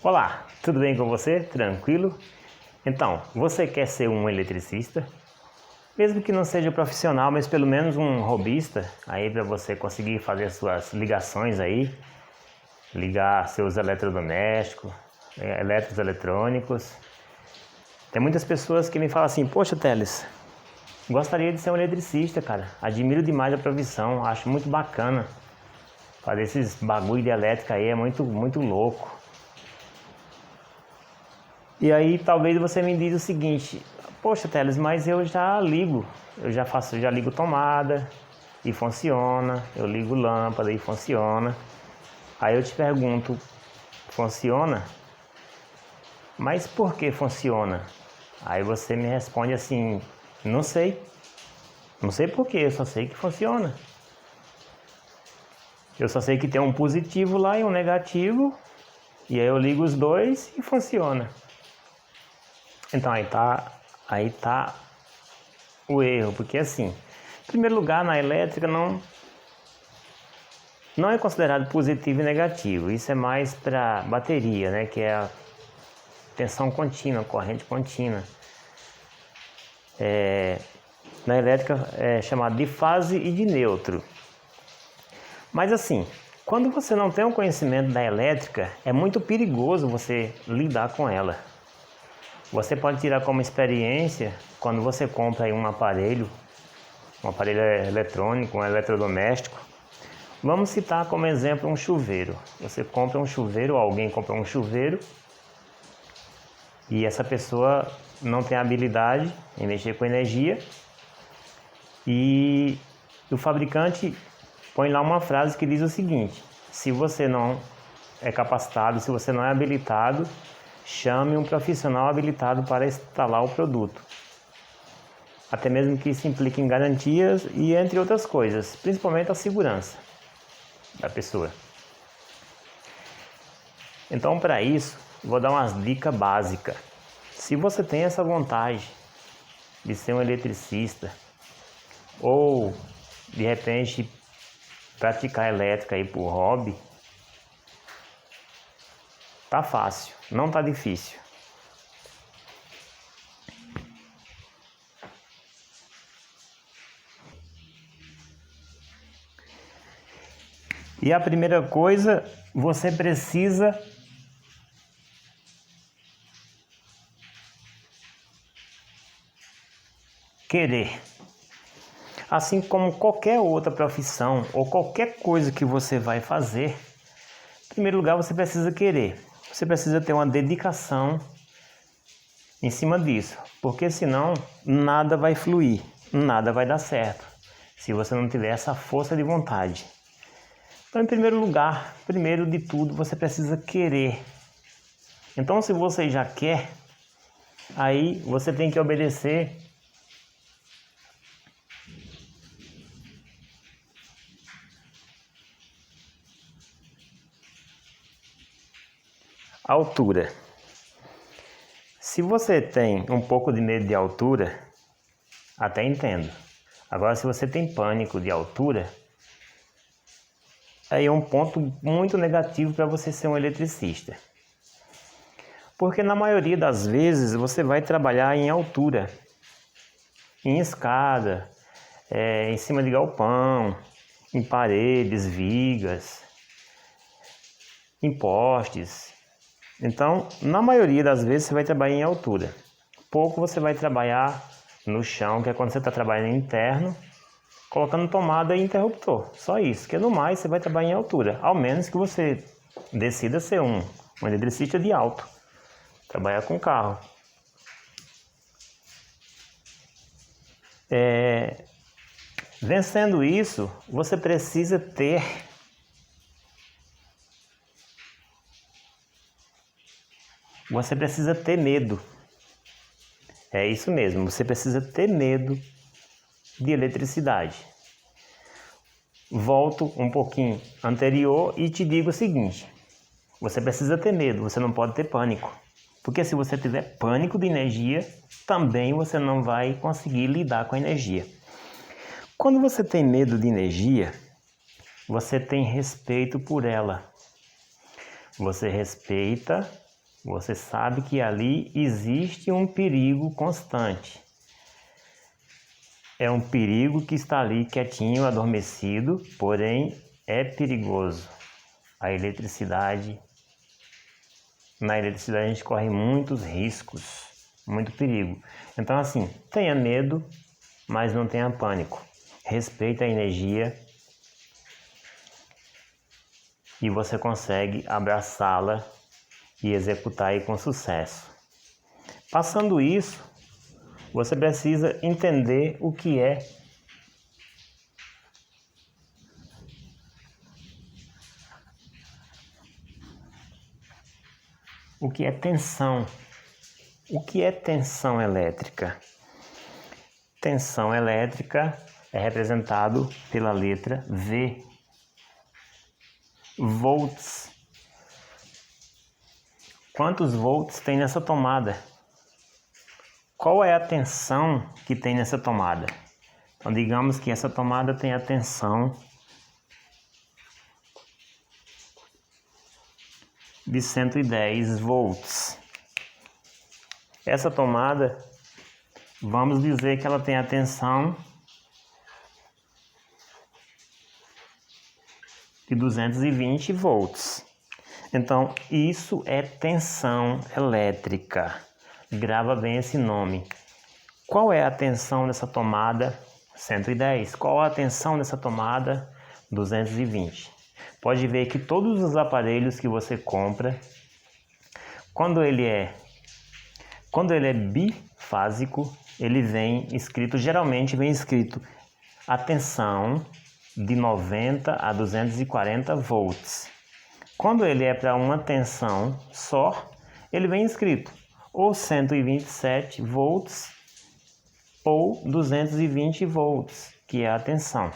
Olá, tudo bem com você? Tranquilo? Então, você quer ser um eletricista? Mesmo que não seja profissional, mas pelo menos um hobbyista, aí para você conseguir fazer suas ligações aí, ligar seus eletrodomésticos, eletrônicos. Tem muitas pessoas que me falam assim: poxa, Teles, gostaria de ser um eletricista, cara. Admiro demais a profissão, acho muito bacana. Fazer esses bagulho de elétrica aí é muito louco. E aí talvez você me diz o seguinte: poxa, Teles, mas eu já ligo, já ligo tomada e funciona, eu ligo lâmpada e funciona. Aí eu te pergunto: funciona? Mas por que funciona? Aí você me responde assim: não sei por quê, eu só sei que funciona. Eu só sei que tem um positivo lá e um negativo, e aí eu ligo os dois e funciona. Então aí tá o erro, porque assim, em primeiro lugar, na elétrica não é considerado positivo e negativo. Isso é mais para bateria, né, que é a tensão contínua, corrente contínua. Na elétrica é chamado de fase e de neutro. Mas assim, quando você não tem um conhecimento da elétrica, é muito perigoso você lidar com ela. Você pode tirar como experiência quando você compra aí um aparelho eletrônico, um eletrodoméstico. Vamos citar como exemplo um chuveiro. Você compra um chuveiro, alguém compra um chuveiro, e essa pessoa não tem habilidade em mexer com energia, e o fabricante põe lá uma frase que diz o seguinte: se você não é capacitado, se você não é habilitado, chame um profissional habilitado para instalar o produto. Até mesmo que isso implique em garantias e entre outras coisas, principalmente a segurança da pessoa. Então, para isso, vou dar umas dicas básicas. Se você tem essa vontade de ser um eletricista ou de repente praticar elétrica aí por hobby, tá fácil, não tá difícil. E a primeira coisa, você precisa querer. Assim como qualquer outra profissão ou qualquer coisa que você vai fazer, em primeiro lugar você precisa querer. Você precisa ter uma dedicação em cima disso, porque senão nada vai fluir, nada vai dar certo, se você não tiver essa força de vontade. Então, em primeiro lugar, primeiro de tudo, você precisa querer. Então, se você já quer, aí você tem que obedecer a altura. Se você tem um pouco de medo de altura, até entendo. Agora, se você tem pânico de altura, aí é um ponto muito negativo para você ser um eletricista. Porque na maioria das vezes você vai trabalhar em altura, em escada, em cima de galpão, em paredes, vigas, em postes. Então, na maioria das vezes você vai trabalhar em altura. Pouco você vai trabalhar no chão, que é quando você está trabalhando interno, colocando tomada e interruptor. Só isso, que no mais você vai trabalhar em altura. Ao menos que você decida ser um eletricista de alto, trabalhar com carro. Vencendo isso, você precisa ter medo. É isso mesmo, você precisa ter medo de eletricidade. Volto um pouquinho anterior e te digo o seguinte: você precisa ter medo, você não pode ter pânico. Porque se você tiver pânico de energia, também você não vai conseguir lidar com a energia. Quando você tem medo de energia, você tem respeito por ela. Você respeita Você sabe que ali existe um perigo constante. É um perigo que está ali quietinho, adormecido, porém é perigoso. A eletricidade, na eletricidade a gente corre muitos riscos, muito perigo. Então assim, tenha medo, mas não tenha pânico. Respeite a energia e você consegue abraçá-la e executar aí com sucesso. Passando isso, você precisa entender o que é tensão. O que é tensão elétrica? Tensão elétrica é representado pela letra V. Volts. Quantos volts tem nessa tomada? Qual é a tensão que tem nessa tomada? Então, digamos que essa tomada tem a tensão de 110 volts. Essa tomada, vamos dizer que ela tem a tensão de 220 volts. Então, isso é tensão elétrica. Grava bem esse nome. Qual é a tensão dessa tomada 110? Qual a tensão dessa tomada 220? Pode ver que todos os aparelhos que você compra, quando ele é bifásico, ele vem escrito, geralmente vem escrito a tensão de 90 a 240 volts. Quando ele é para uma tensão só, ele vem escrito ou 127 volts ou 220 volts, que é a tensão.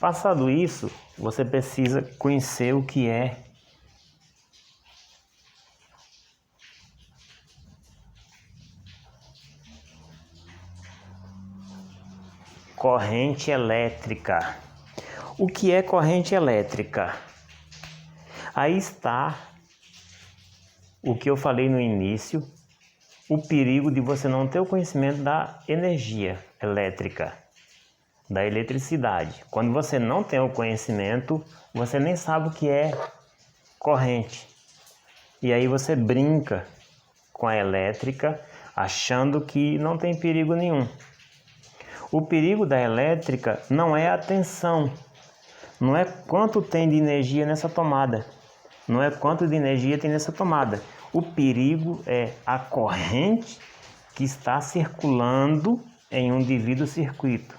Passado isso, você precisa conhecer o que é corrente elétrica. O que é corrente elétrica? Aí está o que eu falei no início, o perigo de você não ter o conhecimento da energia elétrica, da eletricidade. Quando você não tem o conhecimento, você nem sabe o que é corrente. E aí você brinca com a elétrica, achando que não tem perigo nenhum. O perigo da elétrica não é a tensão, não é quanto tem de energia nessa tomada, não é quanto de energia tem nessa tomada. O perigo é a corrente que está circulando em um devido circuito.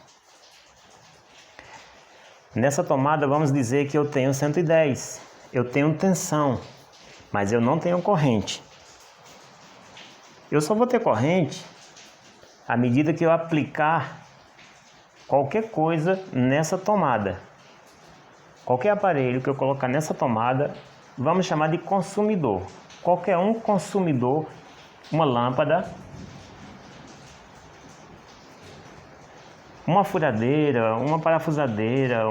Nessa tomada, vamos dizer que eu tenho 110, eu tenho tensão, mas eu não tenho corrente. Eu só vou ter corrente à medida que eu aplicar qualquer coisa nessa tomada. Qualquer aparelho que eu colocar nessa tomada, vamos chamar de consumidor. Qualquer um consumidor, uma lâmpada, uma furadeira, uma parafusadeira,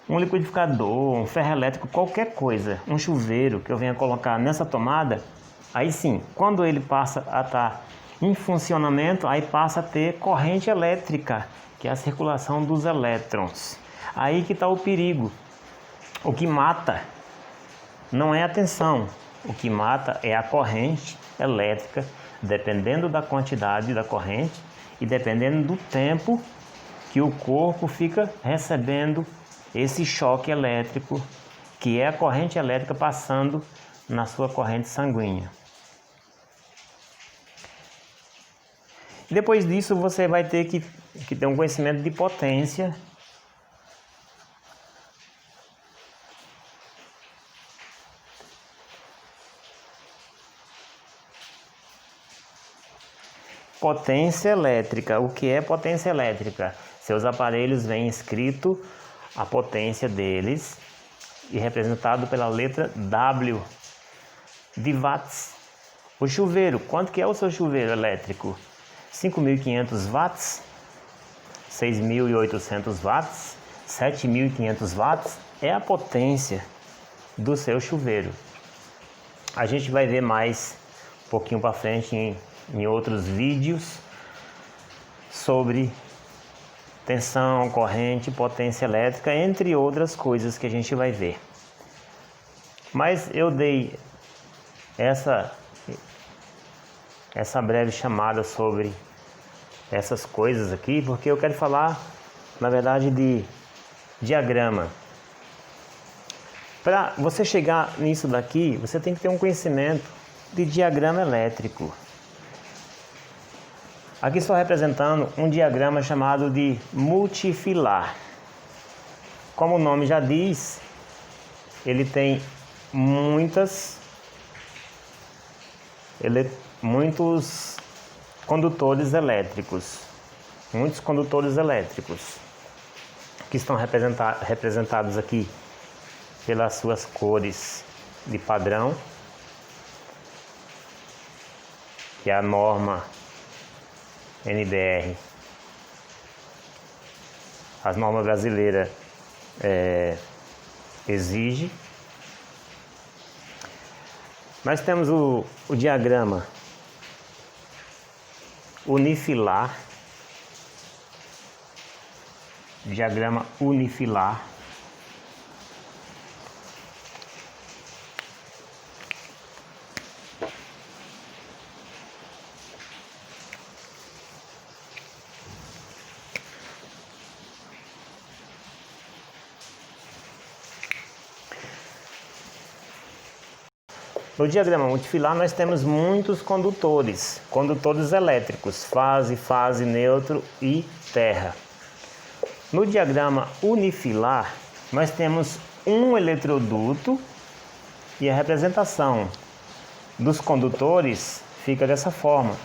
um liquidificador, um ferro elétrico, qualquer coisa, um chuveiro que eu venha colocar nessa tomada, aí sim, quando ele passa a estar em funcionamento, aí passa a ter corrente elétrica, que é a circulação dos elétrons. Aí que está o perigo. O que mata não é a tensão, o que mata é a corrente elétrica, dependendo da quantidade da corrente e dependendo do tempo que o corpo fica recebendo esse choque elétrico, que é a corrente elétrica passando na sua corrente sanguínea. Depois disso, você vai ter que ter um conhecimento de potência. Potência elétrica. O que é potência elétrica? Seus aparelhos vêm escrito a potência deles e representado pela letra W de watts. O chuveiro, quanto que é o seu chuveiro elétrico? 5.500 watts, 6.800 watts, 7.500 watts é a potência do seu chuveiro. A gente vai ver mais um pouquinho para frente em outros vídeos sobre tensão, corrente, potência elétrica, entre outras coisas que a gente vai ver. Mas eu dei essa breve chamada sobre essas coisas aqui porque eu quero falar, na verdade, de diagrama. Para você chegar nisso daqui, você tem que ter um conhecimento de diagrama elétrico. Aqui estou representando um diagrama chamado de multifilar. Como o nome já diz, ele tem muitos condutores elétricos. Muitos condutores elétricos que estão representados aqui pelas suas cores de padrão, que é a norma NBR. As normas brasileiras exige. Nós temos o diagrama unifilar. Diagrama unifilar. No diagrama multifilar nós temos muitos condutores elétricos, fase, neutro e terra. No diagrama unifilar nós temos um eletroduto e a representação dos condutores fica dessa forma,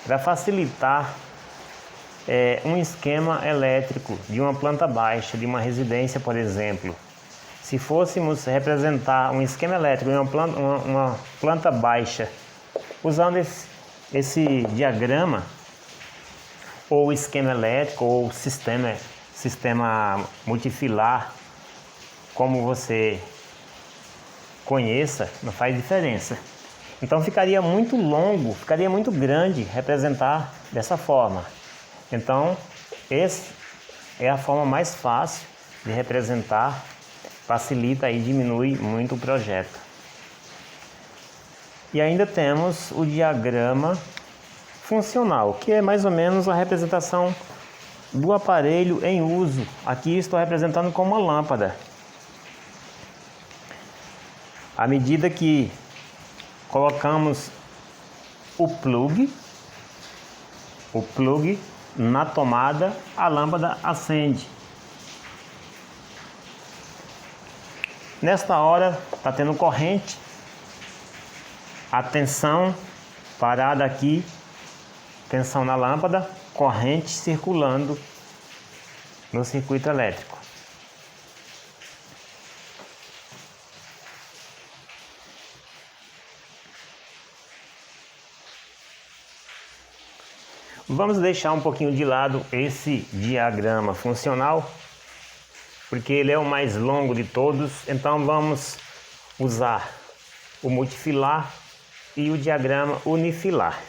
para facilitar um esquema elétrico de uma planta baixa, de uma residência, por exemplo. Se fôssemos representar um esquema elétrico em uma planta baixa, usando esse diagrama, ou esquema elétrico, ou sistema multifilar, como você conheça, não faz diferença. Então ficaria muito longo, ficaria muito grande representar dessa forma. Então, essa é a forma mais fácil de representar, facilita e diminui muito o projeto. E ainda temos o diagrama funcional, que é mais ou menos a representação do aparelho em uso. Aqui estou representando com uma lâmpada. À medida que colocamos o plug na tomada, a lâmpada acende. Nesta hora está tendo corrente, a tensão parada aqui, tensão na lâmpada, corrente circulando no circuito elétrico. Vamos deixar um pouquinho de lado esse diagrama funcional, porque ele é o mais longo de todos, então vamos usar o multifilar e o diagrama unifilar.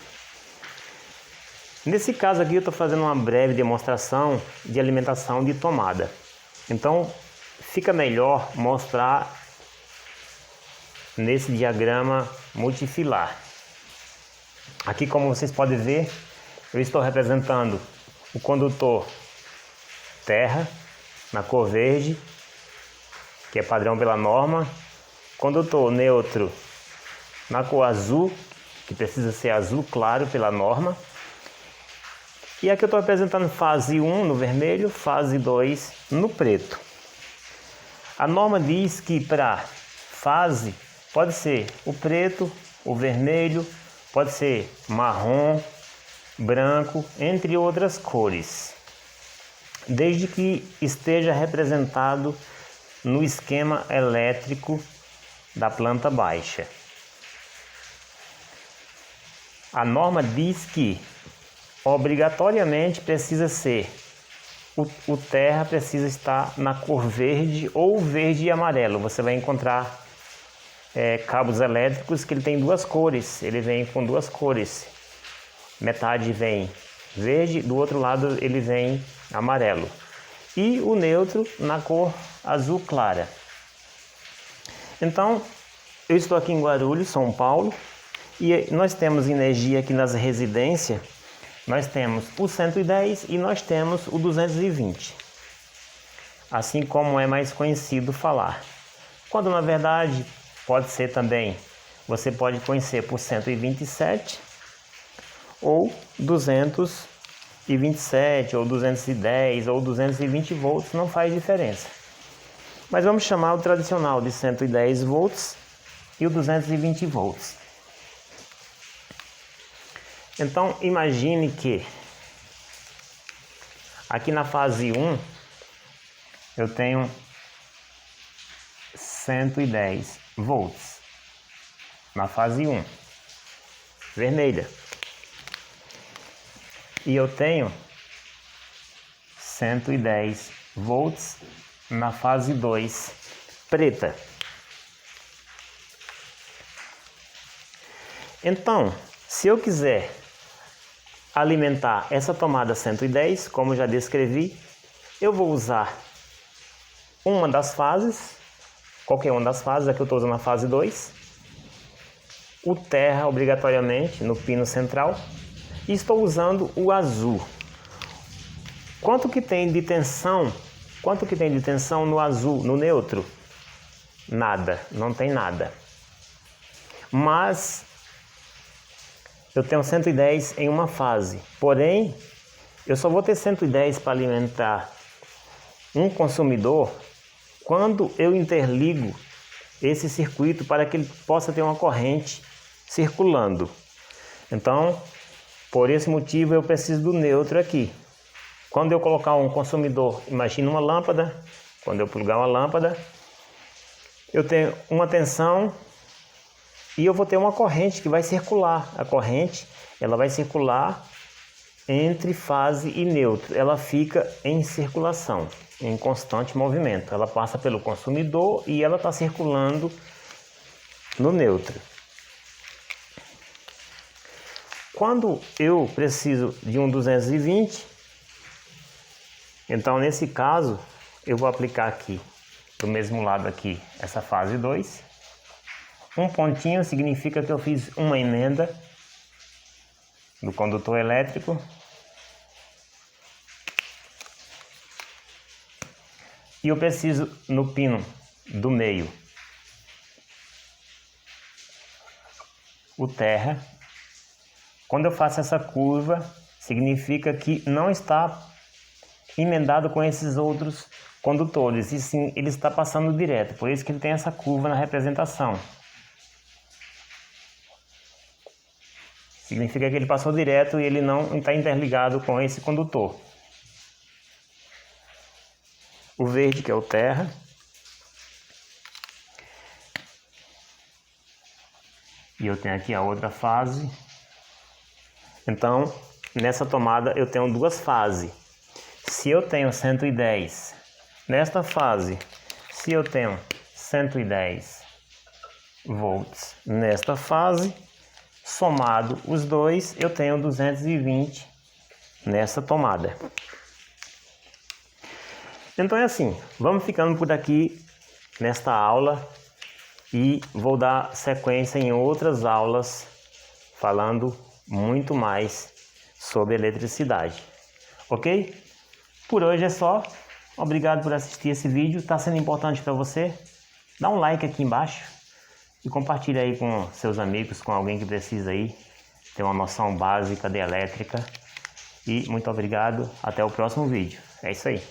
Nesse caso aqui eu estou fazendo uma breve demonstração de alimentação de tomada. Então fica melhor mostrar nesse diagrama multifilar. Aqui, como vocês podem ver, eu estou representando o condutor terra, na cor verde, que é padrão pela norma, condutor neutro na cor azul, que precisa ser azul claro pela norma, e aqui eu estou apresentando fase 1 no vermelho, fase 2 no preto. A norma diz que para fase pode ser o preto, o vermelho, pode ser marrom, branco, entre outras cores, desde que esteja representado no esquema elétrico da planta baixa. A norma diz que obrigatoriamente precisa ser o terra precisa estar na cor verde ou verde e amarelo. Você vai encontrar cabos elétricos que ele tem duas cores, ele vem com duas cores. Metade vem verde, do outro lado ele vem amarelo. E o neutro na cor azul clara. Então, eu estou aqui em Guarulhos, São Paulo, e nós temos energia aqui nas residências. Nós temos o 110 e nós temos o 220, assim como é mais conhecido falar. Quando na verdade pode ser também, você pode conhecer por 127 ou 227 ou 210 ou 220 volts, não faz diferença. Mas vamos chamar o tradicional de 110 volts e o 220 volts. Então, imagine que aqui na fase 1 eu tenho 110 volts. Na fase 1, vermelha. E eu tenho 110 volts na fase 2, preta. Então, se eu quiser alimentar essa tomada 110, como eu já descrevi, eu vou usar uma das fases, qualquer uma das fases, aqui eu estou usando a fase 2, o terra obrigatoriamente no pino central, e estou usando o azul. Quanto que tem de tensão? Quanto que tem de tensão no azul, no neutro? Nada, não tem nada. Mas eu tenho 110 em uma fase, porém, eu só vou ter 110 para alimentar um consumidor quando eu interligo esse circuito para que ele possa ter uma corrente circulando. Então, por esse motivo, eu preciso do neutro aqui. Quando eu colocar um consumidor, imagine uma lâmpada, quando eu plugar uma lâmpada, eu tenho uma tensão e eu vou ter uma corrente que vai circular. A corrente, ela vai circular entre fase e neutro. Ela fica em circulação, em constante movimento. Ela passa pelo consumidor e ela está circulando no neutro. Quando eu preciso de um 220, então nesse caso, eu vou aplicar aqui, do mesmo lado aqui, essa fase 2. Um pontinho significa que eu fiz uma emenda do condutor elétrico. E eu preciso no pino do meio o terra. Quando eu faço essa curva, significa que não está emendado com esses outros condutores, e sim ele está passando direto. Por isso que ele tem essa curva na representação. Significa que ele passou direto e ele não está interligado com esse condutor. O verde, que é o terra. E eu tenho aqui a outra fase. Então, nessa tomada eu tenho duas fases. Se eu tenho 110 nesta fase, se eu tenho 110 volts nesta fase, somado os dois, eu tenho 220 nessa tomada. Então é assim, vamos ficando por aqui nesta aula e vou dar sequência em outras aulas falando muito mais sobre eletricidade, ok? Por hoje é só, obrigado por assistir esse vídeo, está sendo importante para você, dá um like aqui embaixo e compartilha aí com seus amigos, com alguém que precisa aí ter uma noção básica de elétrica. E muito obrigado, até o próximo vídeo, é isso aí.